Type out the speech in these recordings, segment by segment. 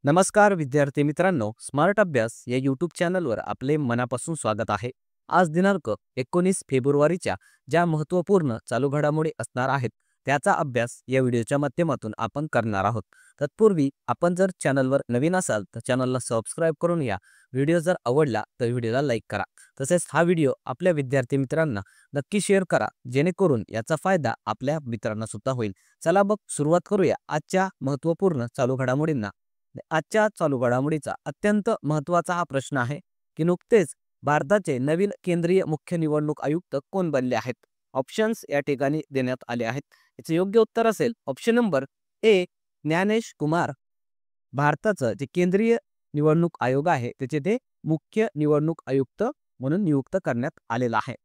नमस्कार विद्यार्थी मित्रांनो, स्मार्ट अभ्यास या यूट्यूब चॅनलवर आपले मनापासून स्वागत आहे. आज दिनांक 19 फेब्रुवारीच्या ज्या महत्त्वपूर्ण चालू घडामोडी असणार आहेत त्याचा अभ्यास या व्हिडिओच्या माध्यमातून आपण करणार आहोत. तत्पूर्वी आपण जर चॅनलवर नवीन असाल तर चॅनलला सबस्क्राइब करून या. व्हिडिओ जर आवडला तर व्हिडिओला लाईक करा. तसेच हा व्हिडिओ आपल्या विद्यार्थी मित्रांना नक्की शेअर करा, जेणेकरून याचा फायदा आपल्या मित्रांना सुद्धा होईल. चला मग सुरुवात करूया आजच्या महत्त्वपूर्ण चालू घडामोडींना. आजच्या चालू घडामोडीचा अत्यंत महत्त्वाचा हा प्रश्न आहे की नुकतेच भारताचे नवीन केंद्रीय मुख्य निवडणूक आयुक्त कोण बनले आहेत. ऑप्शन्स या ठिकाणी देण्यात आले आहेत. याचे योग्य उत्तर असेल option number A, Gyanesh Kumar. भारताचं जे केंद्रीय निवडणूक आयोग आहे त्याचे ते मुख्य निवडणूक आयुक्त म्हणून नियुक्त करण्यात आलेला आहे.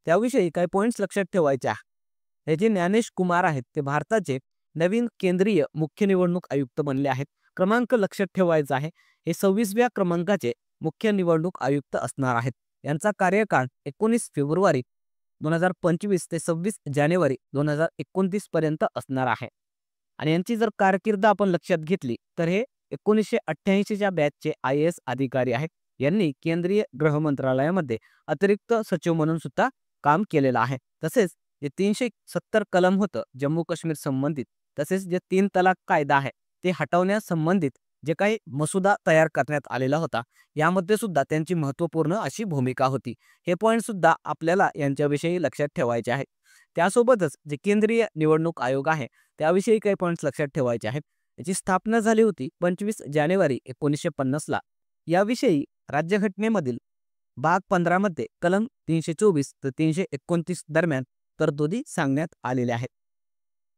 त्याविषयी काही पॉइंट्स लक्षात ठेवायचे आहे. हे जे ज्ञानेश कुमार आहेत ते भारताचे नवीन केंद्रीय मुख्य निवडणूक आयुक्त बनले आहेत. क्रमांक लक्षात ठेवायचा आहे. हे 26व्या क्रमांकाचे मुख्य निवडणूक आयुक्त असणार आहेत. यांचा कार्यकाळ 19 फेब्रुवारी 2025 ते 26 जानेवारी 2029 पर्यंत असणार आहे. आणि यांची जर कारकीर्द आपण लक्षात घेतली तर हे 1988च्या बॅचचे IAS अधिकारी आहेत. यांनी केंद्रीय गृह मंत्रालयामध्ये अतिरिक्त सचिव म्हणून सुद्धा काम केलेलं आहे. तसेच जे 370 कलम होतं जम्मू काश्मीर संबंधित, तसेच जे 3 तलाक कायदा आहे ते हटवण्यास संबंधित जे काही मसुदा तयार करण्यात आलेला होता यामध्ये सुद्धा त्यांची महत्त्वपूर्ण अशी भूमिका होती. हे पॉइंट सुद्धा आपल्याला यांच्याविषयी लक्षात ठेवायचे आहेत. त्यासोबतच जे केंद्रीय निवडणूक आयोग आहे त्याविषयी काही पॉइंट्स लक्षात ठेवायचे आहेत. याची स्थापना झाली होती 25 जानेवारी 1950 ला. याविषयी राज्यघटनेमधील भाग 15 मध्ये कलम 324 ते 329 दरम्यान तरतुदी सांगण्यात आलेल्या आहेत.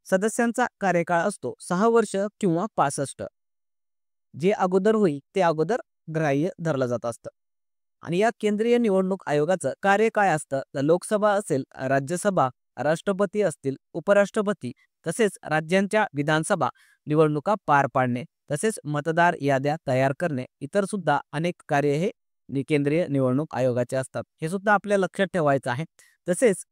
सदस्यांचा कार्यकाळ असतो 6 वर्ष किंवा 65. जे अगोदर होईल ते अगोदर ग्राह्य धरलं जात असतं. आणि या केंद्रीय निवडणूक आयोगाचं कार्य काय असतं तर लोकसभा असेल, राज्यसभा, राष्ट्रपती असतील, उपराष्ट्रपती, तसेच राज्यांच्या विधानसभा निवडणुका पार पाडणे, तसेच मतदार याद्या तयार करणे, इतर सुद्धा अनेक कार्य हे केंद्रीय निवडणूक आयोगाचे असतात. हे सुद्धा आपल्या लक्षात ठेवायचं आहे. तसेच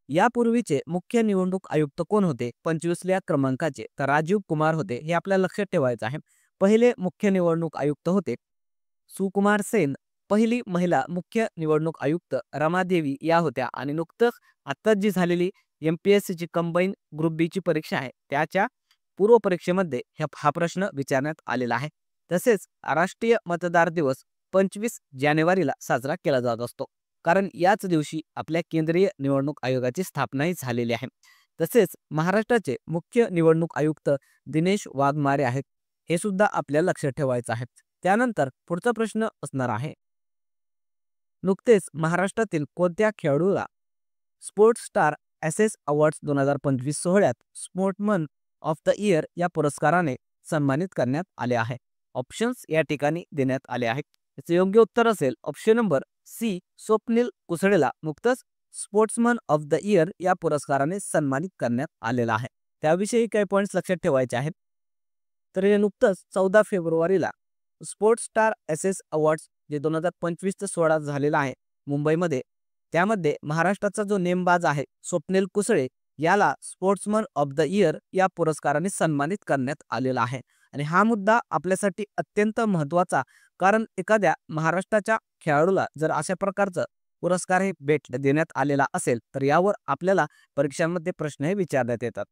यापूर्वीचे मुख्य निवडणूक आयुक्त कोण होते 25व्या क्रमांकाचे तर राजीव कुमार होते. हे आपल्याला लक्षात ठेवायचं आहे. पहिले मुख्य निवडणूक आयुक्त होते सुकुमार सेन. पहिली महिला मुख्य निवडणूक आयुक्त रमादेवी या होत्या. आणि नुकतंच आत्ताच जी झालेली MPSC ची कंबाईन ग्रुप बी ची परीक्षा आहे त्याच्या पूर्व परीक्षेमध्ये हा प्रश्न विचारण्यात आलेला आहे. तसेच राष्ट्रीय मतदार दिवस 25 जानेवारीला साजरा केला जात असतो, कारण याच दिवशी आपल्या केंद्रीय निवडणूक आयोगाची स्थापनाही झालेली आहे. तसेच महाराष्ट्राचे मुख्य निवडणूक आयुक्त दिनेश वाघमारे आहेत. हे सुद्धा आपल्याला लक्षात ठेवायचं आहे. त्यानंतर पुढचा प्रश्न असणार आहे, नुकतेच महाराष्ट्रातील कोणत्या खेळाडूला स्पोर्ट्स स्टार SS अवॉर्ड्स 2025 सोहळ्यात स्पोर्ट्समन ऑफ द इयर या पुरस्काराने सन्मानित करण्यात आले आहे. ऑप्शन्स या ठिकाणी देण्यात आले आहेत. याचे योग्य उत्तर असेल ऑप्शन नंबर सी, स्वप्नील कुसळेला नुकतंच स्पोर्ट्समन ऑफ द इयर या पुरस्काराने सन्मानित करण्यात आलेला आहे. त्याविषयी काही पॉइंट्स लक्षात ठेवायचे आहेत. तर हे नुकतंच 14 फेब्रुवारीला स्पोर्ट्स स्टार SS अवॉर्ड्स जे 2025चा सोहळा झालेला आहे मुंबईमध्ये, त्यामध्ये महाराष्ट्राचा जो नेमबाज आहे स्वप्नील कुसळे याला स्पोर्ट्समन ऑफ द इयर या पुरस्काराने सन्मानित करण्यात आलेला आहे. आणि हा मुद्दा आपल्यासाठी अत्यंत महत्त्वाचा, कारण एखाद्या महाराष्ट्राच्या खेळाडूला जर अशा प्रकारचं पुरस्कार हे देण्यात आलेला असेल तर यावर आपल्याला परीक्षांमध्ये प्रश्न हे विचारण्यात येतात.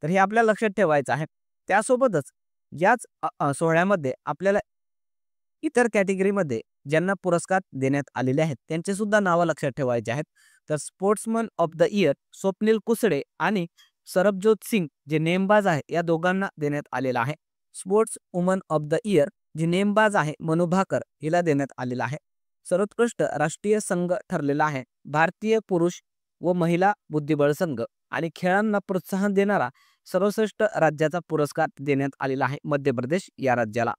तर हे आपल्याला लक्षात ठेवायचं आहे. त्यासोबतच याच सोहळ्यामध्ये आपल्याला इतर कॅटेगरीमध्ये ज्यांना पुरस्कार देण्यात आलेले आहेत त्यांचे सुद्धा नावं लक्षात ठेवायचे आहेत. तर sportsman of the year Swapnil Kusale आणि सरबजोत सिंग जे नेमबाज आहे या दोघांना देण्यात आलेला आहे. Sports woman of the year जी नेमबाज आहे मनु भाकर हिला देण्यात आलेला आहे. सर्वोत्कृष्ट राष्ट्रीय संघ ठरलेला आहे भारतीय पुरुष व महिला बुद्धिबळ संघ. आणि खेळांना प्रोत्साहन देणारा सर्वश्रेष्ठ राज्याचा पुरस्कार देण्यात आलेला आहे मध्य प्रदेश या राज्याला.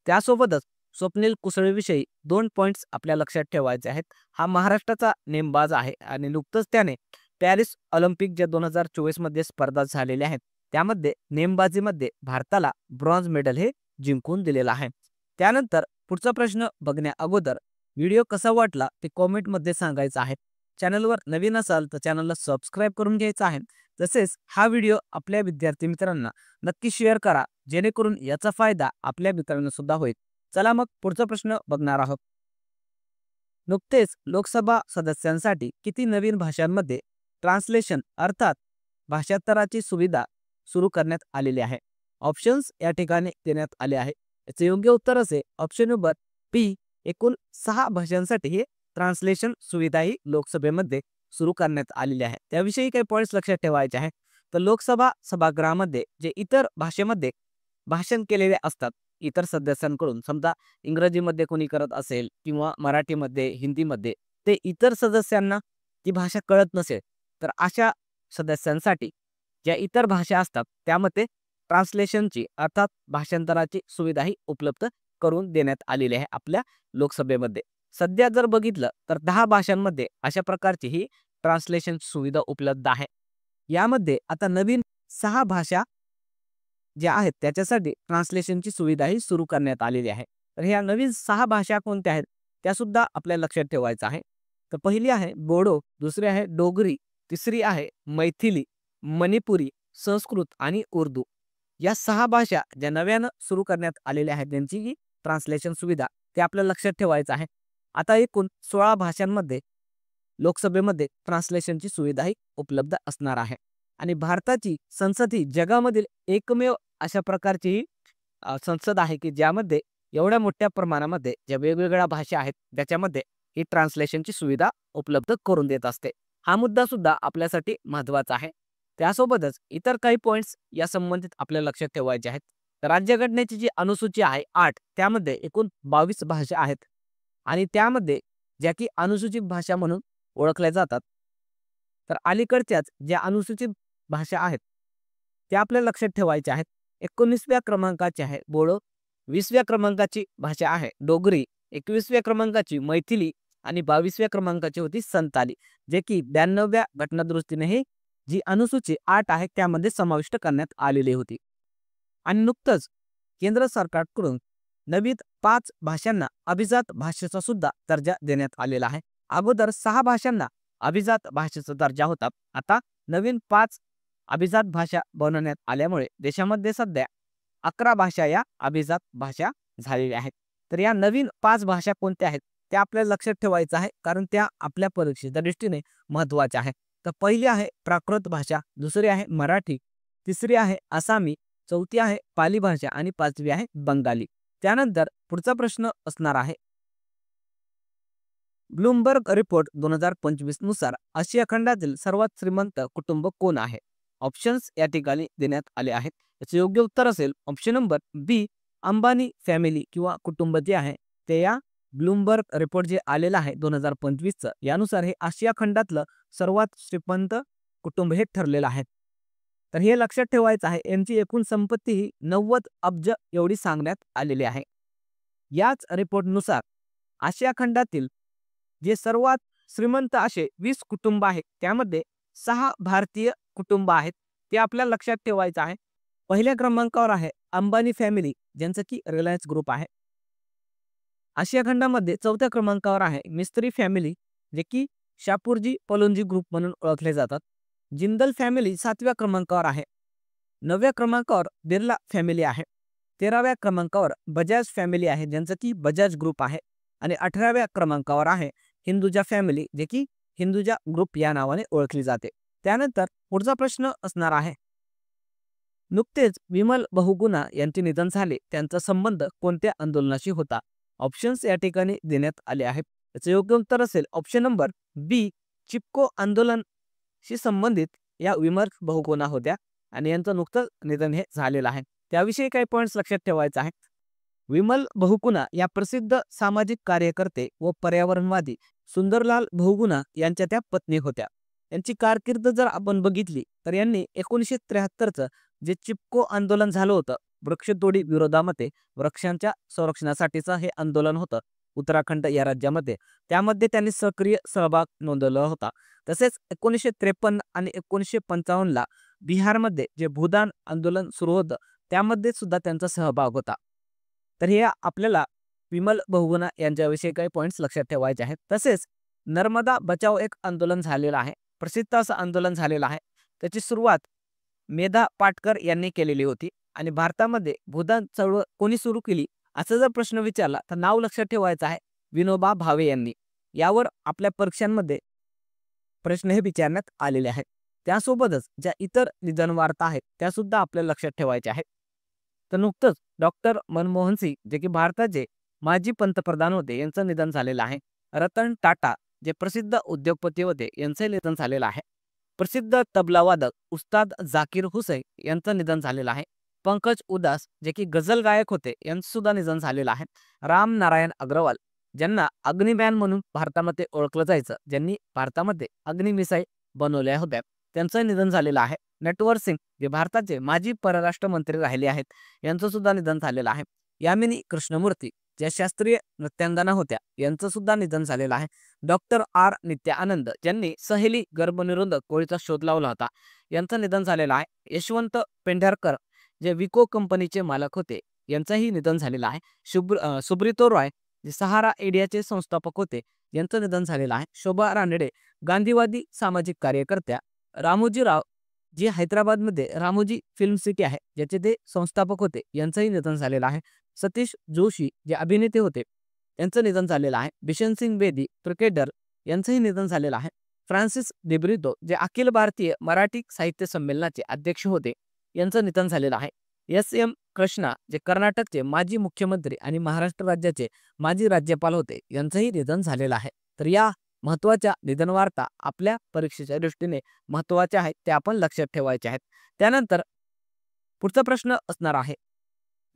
त्यासोबतच स्वप्नील कुसळेविषयी 2 पॉइंट्स आपल्या लक्षात ठेवायचे आहेत. हा महाराष्ट्राचा नेमबाज आहे आणि नुकतंच त्याने पॅरिस ऑलिम्पिक जे 2024 मध्ये स्पर्धा झालेल्या आहेत त्यामध्ये नेमबाजीमध्ये भारताला ब्रॉन्झ मेडल हे जिंकून दिलेलं आहे. त्यानंतर पुढचा प्रश्न बघण्या अगोदर व्हिडिओ कसा वाटला ते कॉमेंटमध्ये सांगायचं आहे. चॅनलवर नवीन असाल तर चॅनलला सबस्क्राईब करून घ्यायचं आहे. तसेच हा व्हिडिओ आपल्या विद्यार्थी मित्रांना नक्की शेअर करा, जेणेकरून याचा फायदा आपल्या मित्रांना सुद्धा होईल. चला मग पुढचा प्रश्न बघणार आहोत. नुकतेच लोकसभा सदस्यांसाठी किती नवीन भाषांमध्ये ट्रान्सलेशन अर्थात भाषांतराची सुविधा सुरू करण्यात आलेली आहे? ऑप्शन्स या ठिकाणी देण्यात आले आहे. याचे योग्य उत्तर असे ऑप्शन नंबर बी, एकूण 6 भाषांसाठी हे ट्रान्सलेशन सुविधा ही लोकसभेमध्ये सुरू करण्यात आलेली आहे. त्याविषयी काही पॉईंट्स लक्षात ठेवायचे आहेत. तर लोकसभा सभागृहामध्ये जे इतर भाषेमध्ये भाषण केलेले असतात इतर सदस्यांकडून, समजा इंग्रजीमध्ये कोणी करत असेल किंवा मराठीमध्ये, हिंदीमध्ये, ते इतर सदस्यांना ती भाषा कळत नसेल तर अशा सदस्यांसाठी ज्या इतर भाषा असतात त्यामध्ये ट्रान्सलेशनची अर्थात भाषांतराची सुविधाही उपलब्ध करून देण्यात आलेली आहे आपल्या लोकसभेमध्ये. सध्या जर बघितलं तर 10 भाषांमध्ये अशा प्रकारची ही ट्रान्सलेशन सुविधा उपलब्ध आहे. यामध्ये आता नवीन 6 भाषा ज्या आहेत त्याच्यासाठी ट्रान्सलेशनची सुविधाही सुरू करण्यात आलेली आहे. तर ह्या नवीन 6 भाषा कोणत्या आहेत त्या सुद्धा आपल्याला लक्षात ठेवायचं आहे. तर पहिली आहे बोडो, दुसरी आहे डोगरी, तिसरी आहे मैथिली, मणिपुरी, संस्कृत आणि उर्दू. या 6 भाषा ज्या नव्यानं सुरू करण्यात आलेल्या आहेत त्यांची ही ट्रान्सलेशन सुविधा ते आपल्याला लक्षात ठेवायचं आहे. आता एकूण 16 भाषांमध्ये लोकसभेमध्ये ट्रान्सलेशनची सुविधाही उपलब्ध असणार आहे. आणि भारताची संसद ही जगामधील एकमेव अशा प्रकारची संसद आहे की ज्यामध्ये एवढ्या मोठ्या प्रमाणामध्ये ज्या वेगवेगळ्या भाषा आहेत त्याच्यामध्ये ही ट्रान्सलेशनची सुविधा उपलब्ध करून देत असते. हा मुद्दा सुद्धा आपल्यासाठी महत्त्वाचा आहे. त्यासोबतच इतर काही पॉईंट्स या संबंधित आपल्याला लक्षात ठेवायचे आहेत. तर राज्यघटनेची जी अनुसूची आहे 8 त्यामध्ये एकूण 22 भाषा आहेत आणि त्यामध्ये ज्या की अनुसूचित भाषा म्हणून ओळखल्या जातात. तर अलीकडच्याच ज्या अनुसूचित भाषा आहेत त्या आपल्याला लक्षात ठेवायच्या आहेत. 19व्या क्रमांकाची आहे बोडो, 20व्या क्रमांकाची भाषा आहे डोगरी, 21व्या क्रमांकाची मैथिली आणि 22व्या क्रमांकाची होती संताली, जे की 92व्या घटनादुरुस्तीने ही जी अनुसूची 8 आहे त्यामध्ये समाविष्ट करण्यात आलेली होती. आणि नुकतंच केंद्र सरकारकडून नवीन 5 भाषांना अभिजात भाषेचा सुद्धा दर्जा देण्यात आलेला आहे. अगोदर 6 भाषांना अभिजात भाषेचा दर्जा होता. आता नवीन 5 अभिजात भाषा बनवण्यात आल्यामुळे देशामध्ये सध्या 11 भाषा या अभिजात भाषा झालेल्या आहेत. तर या नवीन 5 भाषा कोणत्या आहेत त्या आपल्याला लक्षात ठेवायचं आहे, कारण त्या आपल्या परीक्षेच्या दृष्टीने महत्त्वाच्या आहेत. तर पहिली आहे प्राकृत भाषा, दुसरी आहे मराठी, तिसरी आहे आसामी, चौथी आहे पाली भाषा आणि 5वी आहे बंगाली. त्यानंतर पुढचा प्रश्न असणार आहे ब्लूमबर्ग रिपोर्ट 2025 नुसार आशिया खंडातील सर्वात श्रीमंत कुटुंब कोण आहे? ऑप्शन्स या ठिकाणी देण्यात आले आहेत. याचे योग्य उत्तर असेल ऑप्शन नंबर बी, अंबानी फॅमिली किंवा कुटुंब जे आहे ते या ब्लूमबर्ग रिपोर्ट जे आलेला आहे 2025चं यानुसार हे आशिया खंडातलं सर्वात श्रीमंत कुटुंब हे ठरलेलं आहे. तर हे लक्षात ठेवायचं आहे. यांची एकूण संपत्ती ही 90 अब्ज एवढी सांगण्यात आलेली आहे. याच रिपोर्टनुसार आशिया खंडातील जे सर्वात श्रीमंत असे 20 कुटुंब आहेत त्यामध्ये 6 भारतीय कुटुंब आहेत. ते आपल्याला लक्षात ठेवायचं आहे. पहिल्या क्रमांकावर आहे अंबानी फॅमिली, ज्यांचं की रिलायन्स ग्रुप आहे. आशिया खंडामध्ये 4थ्या क्रमांकावर आहे मिस्त्री फॅमिली, जे की शापूरजी पलोंजी ग्रुप म्हणून ओळखले जातात. जिंदल फॅमिली 7व्या क्रमांकावर आहे. 9व्या क्रमांकावर बिर्ला फॅमिली आहे. 13व्या क्रमांकावर बजाज फॅमिली आहे, ज्यांचं की बजाज ग्रुप आहे. आणि 18व्या क्रमांकावर आहे हिंदुजा फॅमिली, जे की हिंदुजा ग्रुप या नावाने ओळखली जाते. त्यानंतर पुढचा प्रश्न असणार आहे नुकतेच विमल बहुगुणा यांचे निधन झाले, त्यांचा संबंध कोणत्या आंदोलनाशी होता? ऑप्शन्स या ठिकाणी देण्यात आले आहेत. याचे योग्य उत्तर असेल ऑप्शन नंबर बी, चिपको आंदोलनशी संबंधित या विमल बहुगुणा होत्या आणि यांचं नुकतंच निधन हे झालेलं आहे. त्याविषयी काही पॉईंट्स लक्षात ठेवायचे आहेत. विमल बहुगुणा या प्रसिद्ध सामाजिक कार्यकर्ते व पर्यावरणवादी सुंदरलाल बहुगुणा यांच्या त्या पत्नी होत्या. यांची कारकीर्द जर आपण बघितली तर यांनी 1973चं जे चिपको आंदोलन झालं होतं वृक्षतोडी विरोधामध्ये, वृक्षांच्या संरक्षणासाठीचं हे आंदोलन होतं उत्तराखंड या राज्यामध्ये, त्यामध्ये त्यांनी सक्रिय सहभाग नोंदवला होता. तसेच 1953 आणि 1955ला बिहारमध्ये जे भूदान आंदोलन सुरू होतं त्यामध्ये सुद्धा त्यांचा सहभाग होता. तर हे आपल्याला विमल बहुगुणा यांच्याविषयी काही पॉईंट्स लक्षात ठेवायचे आहेत. तसेच नर्मदा बचाव एक आंदोलन झालेलं आहे. प्रसिद्ध असं आंदोलन झालेलं आहे. त्याची सुरुवात मेधा पाटकर यांनी केलेली होती आणि भारतामध्ये भूदान चळवळ कोणी सुरू केली असा जर प्रश्न विचारला तर नाव लक्षात ठेवायचं आहे, विनोबा भावे यांनी. यावर आपल्या परीक्षांमध्ये प्रश्न हे विचारण्यात आलेले आहेत. त्यासोबतच ज्या इतर निधन वार्ता आहेत त्या सुद्धा आपल्याला लक्षात ठेवायच्या आहेत. तर नुकतंच डॉक्टर मनमोहन सिंग जे की भारताचे माजी पंतप्रधान होते यांचं निधन झालेलं आहे. रतन टाटा जे प्रसिद्ध उद्योगपती होते यांचं निधन झालेलं आहे. प्रसिद्ध तबलावादक उस्ताद झाकीर हुसैन यांचं निधन झालेलं आहे. पंकज उदास जे की गझल गायक होते यांचं सुद्धा निधन झालेलं आहे. राम नारायण अग्रवाल ज्यांना अग्निमॅन म्हणून भारतामध्ये ओळखलं जायचं, ज्यांनी भारतामध्ये अग्नि मिसाईल बनवल्या होत्या, त्यांचं निधन झालेलं आहे. नटवर सिंग जे भारताचे माजी परराष्ट्र मंत्री राहिले आहेत यांचं सुद्धा निधन झालेलं आहे. यामिनी कृष्णमूर्ती ज्या शास्त्रीय नृत्यांगना होत्या यांचं सुद्धा निधन झालेलं आहे. डॉक्टर आर नित्या आनंद ज्यांनी सहेली गर्भनिरोधक गोळीचा शोध लावला होता यांचं निधन झालेलं आहे. यशवंत पेंढारकर जे विको कंपनीचे मालक होते यांचंही निधन झालेलं आहे. सुब्रितो रॉय जे सहारा इंडियाचे संस्थापक होते यांचं निधन झालेलं आहे. शोभा रानडे गांधीवादी सामाजिक कार्यकर्त्या. रामोजी राव जे हैदराबादमध्ये रामोजी फिल्म सिटी आहे ज्याचे ते संस्थापक होते यांचंही निधन झालेलं आहे. सतीश जोशी जे अभिनेते होते यांचं निधन झालेलं आहे. बिशन सिंग बेदी क्रिकेटर यांचंही निधन झालेलं आहे. फ्रान्सिस डिब्रितो जे अखिल भारतीय मराठी साहित्य संमेलनाचे अध्यक्ष होते यांचं निधन झालेलं आहे. एस.एम. कृष्णा जे कर्नाटकचे माजी मुख्यमंत्री आणि महाराष्ट्र राज्याचे माजी राज्यपाल होते यांचंही निधन झालेलं आहे. तर या महत्त्वाच्या निधन वार्ता आपल्या परीक्षेच्या दृष्टीने महत्त्वाच्या आहेत, त्या आपण लक्षात ठेवायच्या आहेत. त्यानंतर पुढचा प्रश्न असणार आहे,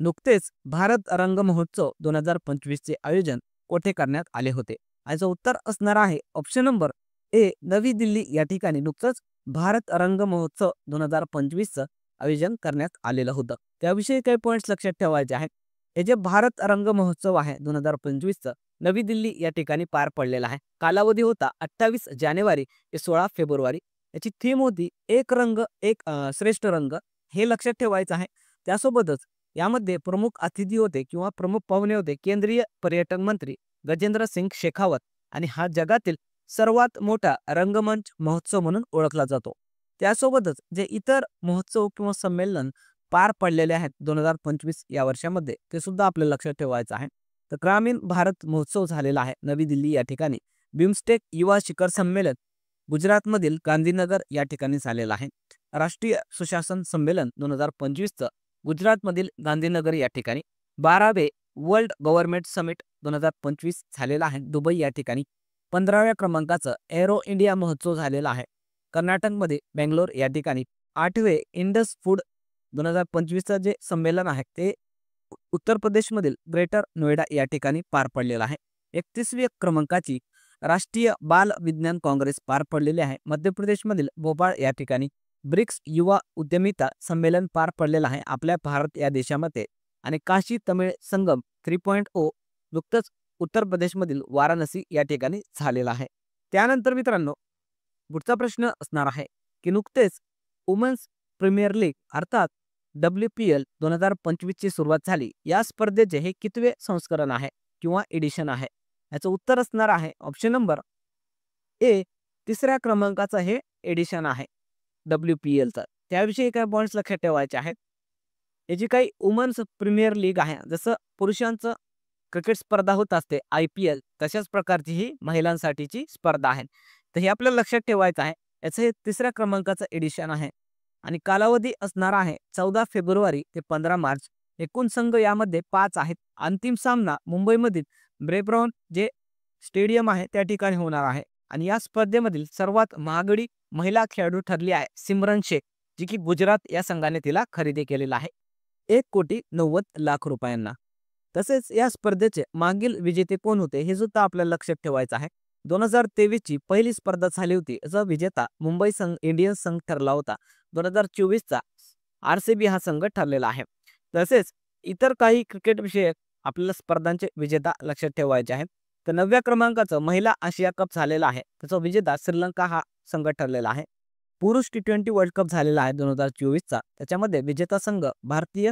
नुकतेच भारत रंग महोत्सव 2025 चे आयोजन कोठे करण्यात आले होते? याचं उत्तर असणार आहे ऑप्शन नंबर ए, नवी दिल्ली या ठिकाणी नुकतंच भारत रंग महोत्सव 2025 चं आयोजन करण्यात आलेलं होतं. त्याविषयी काही पॉईंट्स लक्षात ठेवायचे आहेत. हे जे भारत रंग महोत्सव आहे 2025 चं नवी दिल्ली या ठिकाणी पार पडलेला आहे. कालावधी होता 28 जानेवारी ते 16 फेब्रुवारी. याची थीम होती एक रंग एक श्रेष्ठ रंग, हे लक्षात ठेवायचं आहे. त्यासोबतच यामध्ये प्रमुख अतिथी होते किंवा प्रमुख पाहुणे होते केंद्रीय पर्यटन मंत्री गजेंद्र सिंग शेखावत आणि हा जगातील सर्वात मोठा रंगमंच महोत्सव म्हणून ओळखला जातो. त्यासोबतच जे इतर महोत्सव किंवा संमेलन पार पडलेले आहेत 2025 या वर्षामध्ये ते सुद्धा आपल्याला लक्षात ठेवायचं आहे. तर ग्रामीण भारत महोत्सव झालेला आहे नवी दिल्ली या ठिकाणी. बिमस्टेक युवा शिखर संमेलन गुजरातमधील गांधीनगर या ठिकाणी झालेलं आहे. राष्ट्रीय सुशासन संमेलन 2025 गुजरातमधील गांधीनगर या ठिकाणी. 12वे वर्ल्ड गव्हर्नमेंट समिट 2025 झालेला आहे दुबई या ठिकाणी. 15व्या क्रमांकाचं एरो इंडिया महोत्सव झालेला आहे कर्नाटकमध्ये बेंगलोर या ठिकाणी. 8वे इंडस फूड 2025 जे संमेलन आहे ते उत्तर प्रदेशमधील ग्रेटर नोएडा या ठिकाणी पार पडलेलं आहे. 31वी क्रमांकाची राष्ट्रीय बाल विज्ञान काँग्रेस पार पडलेली आहे मध्य प्रदेशमधील भोपाळ या ठिकाणी. ब्रिक्स युवा उद्यमिता संमेलन पार पडलेलं आहे आपल्या भारत या देशामध्ये. आणि काशी तमिळ संगम 3.0 नुकतंच उत्तर प्रदेशमधील वाराणसी या ठिकाणी झालेला आहे. त्यानंतर मित्रांनो पुढचा प्रश्न असणार आहे की नुकतेच वुमेन्स प्रीमियर लीग अर्थात WPL 2025 ची सुरुवात झाली. या स्पर्धेचे हे कितवे संस्करण आहे किंवा एडिशन आहे? याचं उत्तर असणार आहे ऑप्शन नंबर ए, 3ऱ्या क्रमांकाचं हे एडिशन आहे WPLचं. त्याविषयी काय पॉईंट्स लक्षात ठेवायचे आहेत. हे जी काही वुमेन्स प्रीमियर लीग आहे जसं पुरुषांचं क्रिकेट स्पर्धा होत असते IPL तशाच प्रकारची ही महिलांसाठीची स्पर्धा आहे. तर हे आपल्याला लक्षात ठेवायचं आहे. याचं हे 3ऱ्या क्रमांकाचं एडिशन आहे आणि कालावधी असणार आहे 14 फेब्रुवारी ते 15 मार्च. एकूण संघ यामध्ये 5 आहेत. अंतिम सामना मुंबईमधील ब्रेबॉर्न जे स्टेडियम आहे त्या ठिकाणी होणार आहे. आणि या स्पर्धेमधील सर्वात महागडी महिला खेळाडू ठरली आहे सिमरन शेख, जी की गुजरात या संघाने तिला खरेदी केलेला आहे 1,90,00,000 रुपयांना. तसेच या स्पर्धेचे मागील विजेते कोण होते हे सुद्धा आपल्याला लक्षात ठेवायचं आहे. 2023 ची पहिली स्पर्धा झाली होती. याचा विजेता मुंबई इंडियन्स संघ ठरला होता. 2024 चा RCB हा संघ ठरलेला आहे. तसेच इतर काही क्रिकेट विषयक आपल्याला स्पर्धांचे विजेता लक्षात ठेवायचे आहेत. तर 9व्या क्रमांकाचं महिला आशिया कप झालेला आहे. त्याचा विजेता श्रीलंका हा संघ ठरलेला आहे. पुरुष T20 वर्ल्ड कप झालेला आहे 2024 चा. त्याच्यामध्ये विजेता संघ भारतीय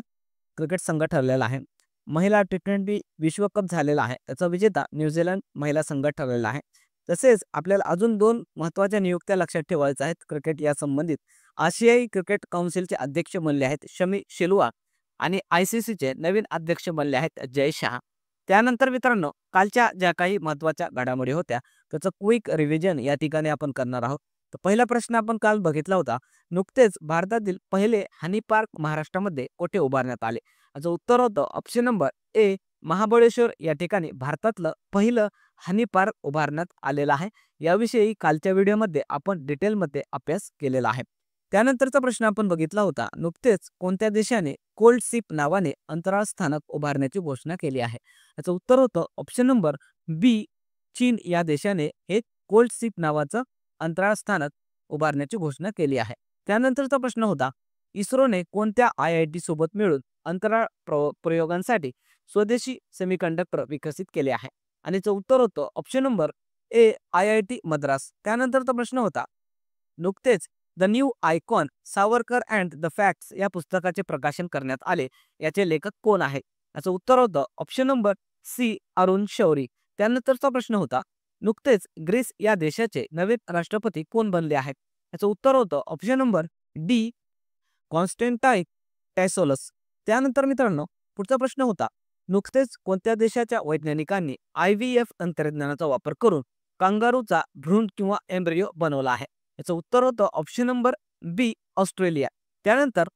क्रिकेट संघ ठरलेला आहे. महिला T20 विश्वकप झालेला आहे. त्याचा विजेता न्यूझीलंड महिला संघ ठरलेला आहे. तसेच आपल्याला अजून 2 महत्त्वाच्या नियुक्त्या लक्षात ठेवायच्या आहेत क्रिकेट या संबंधित. आशियाई क्रिकेट काउन्सिलचे अध्यक्ष बनले आहेत शमी शिलवा आणि ICCचे नवीन अध्यक्ष बनले आहेत जय शाह. त्यानंतर मित्रांनो, कालच्या ज्या काही महत्त्वाच्या घडामोडी होत्या त्याचं क्विक रिव्हिजन या ठिकाणी आपण करणार आहोत. तर पहिला प्रश्न आपण काल बघितला होता. नुकतेच भारतातील पहिले हनी पार्क महाराष्ट्रामध्ये कोठे उभारण्यात आले? याचं उत्तर होतं ऑप्शन नंबर ए, महाबळेश्वर या ठिकाणी भारतातलं पहिलं हनी पार्क उभारण्यात आलेलं आहे. याविषयी कालच्या व्हिडिओमध्ये आपण डिटेलमध्ये अभ्यास केलेला आहे. त्यानंतरचा प्रश्न आपण बघितला होता. नुकतेच कोणत्या देशाने कोल्ड शिप नावाने अंतराळ स्थानक उभारण्याची घोषणा केली आहे? याचं उत्तर होतं ऑप्शन नंबर बी, चीन या देशाने हे कोल्ड शिप नावाचं अंतराळ स्थानक उभारण्याची घोषणा केली आहे. त्यानंतरचा प्रश्न होता. इस्रोने कोणत्या IIT सोबत मिळून अंतराळ प्रयोगांसाठी स्वदेशी सेमीकंडक्टर विकसित केले आहे? आणि याचं उत्तर होतं ऑप्शन नंबर ए, IIT मद्रास. त्यानंतरचा प्रश्न होता. नुकतेच the new icon Savarkar and the facts या पुस्तकाचे प्रकाशन करण्यात आले. याचे लेखक कोण आहे? याचं उत्तर होतं option number C, Arun Shourie. त्यानंतरचा प्रश्न होता. नुकतेच ग्रीस या देशाचे नवीन राष्ट्रपती कोण बनले आहेत? याचं उत्तर होतं ऑप्शन नंबर डी, कॉन्स्टँटाइन टॅसोलस. त्यानंतर मित्रांनो, पुढचा प्रश्न होता. नुकतेच कोणत्या देशाच्या वैज्ञानिकांनी IVF तंत्रज्ञानाचा वापर करून कांगारूचा भ्रूण किंवा एम्ब्रियो बनवला आहे? याचं उत्तर होतं ऑप्शन नंबर बी, ऑस्ट्रेलिया. त्यानंतर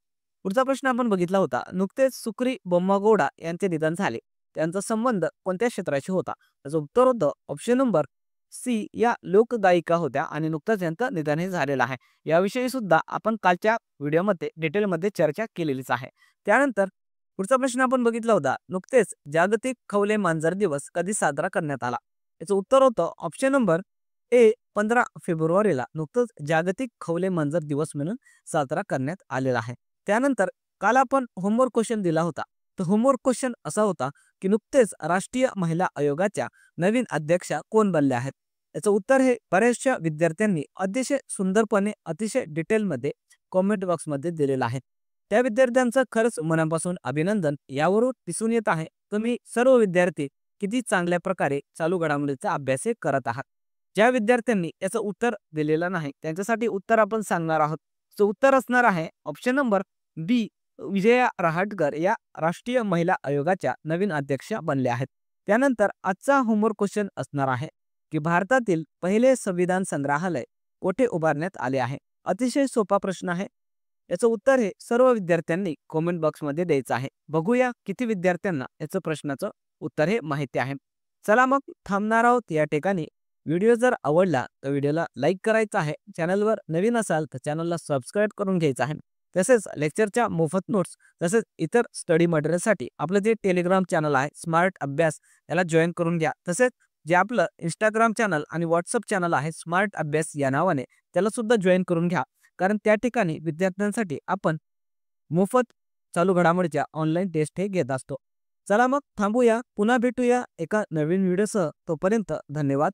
पुढचा प्रश्न आपण बघितला होता. नुकतेच सुक्री बोम्मागौडा यांचे निधन झाले. त्यांचा संबंध कोणत्या क्षेत्राशी होता? त्याचं उत्तर होतं ऑप्शन नंबर सी, या लोकगायिका होत्या आणि नुकतंच यांचं निधनही झालेलं आहे. याविषयी सुद्धा आपण कालच्या व्हिडिओमध्ये डिटेलमध्ये चर्चा केलेलीच आहे. त्यानंतर पुढचा प्रश्न आपण बघितला होता. नुकतेच जागतिक खवले मांजर दिवस कधी साजरा करण्यात आला? याचं उत्तर होतं ऑप्शन नंबर ए, 15 फेब्रुवारीला नुकतंच जागतिक खवले मांजर दिवस म्हणून साजरा करण्यात आलेला आहे. त्यानंतर काल आपण होमवर्क क्वेश्चन दिला होता. तर होमवर्क क्वेश्चन असा होता की नुकतेच राष्ट्रीय महिला आयोगाच्या नवीन अध्यक्षा कोण बनल्या आहेत? याचं उत्तर हे बऱ्याचशा विद्यार्थ्यांनी अतिशय सुंदरपणे अतिशय डिटेलमध्ये कॉमेंट बॉक्समध्ये दिलेलं आहे. त्या विद्यार्थ्यांचं खरंच मनापासून अभिनंदन. यावरून दिसून येत आहे तुम्ही सर्व विद्यार्थी किती चांगल्या प्रकारे चालू घडामोडीचा अभ्यास करत आहात. ज्या विद्यार्थ्यांनी याचं उत्तर दिलेलं नाही त्यांच्यासाठी उत्तर आपण सांगणार आहोत. उत्तर असणार आहे ऑप्शन नंबर बी, विजया रहाटकर या राष्ट्रीय महिला आयोगाच्या नवीन अध्यक्षा बनल्या आहेत. त्यानंतर आजचा होमवर्क क्वेश्चन असणार आहे की भारतातील पहिले संविधान संग्रहालय कोठे उभारण्यात आले आहे? अतिशय सोपा प्रश्न आहे. याचं उत्तर हे सर्व विद्यार्थ्यांनी कॉमेंट बॉक्समध्ये द्यायचं आहे. बघूया किती विद्यार्थ्यांना याचं प्रश्नाचं उत्तर हे माहिती आहे. चला मग थांबणार आहोत या ठिकाणी. व्हिडिओ जर आवडला तर व्हिडिओला लाईक करायचा आहे. चॅनलवर नवीन असाल तर चॅनलला सबस्क्राईब करून घ्यायचं आहे. तसेच लेक्चरच्या मोफत नोट्स तसेच इतर स्टडी मटेरियलसाठी आपलं जे टेलिग्राम चॅनल आहे स्मार्ट अभ्यास याला जॉईन करून घ्या. तसेच जे आपलं इंस्टाग्राम चॅनल आणि व्हॉट्सअप चॅनल आहे स्मार्ट अभ्यास या नावाने त्याला सुद्धा जॉईन करून घ्या. कारण त्या ठिकाणी विद्यार्थ्यांसाठी आपण मोफत चालू घडामोडीच्या ऑनलाईन टेस्ट हे घेत असतो. चला मग थांबूया. पुन्हा भेटूया एका नवीन व्हिडिओसह. तोपर्यंत धन्यवाद.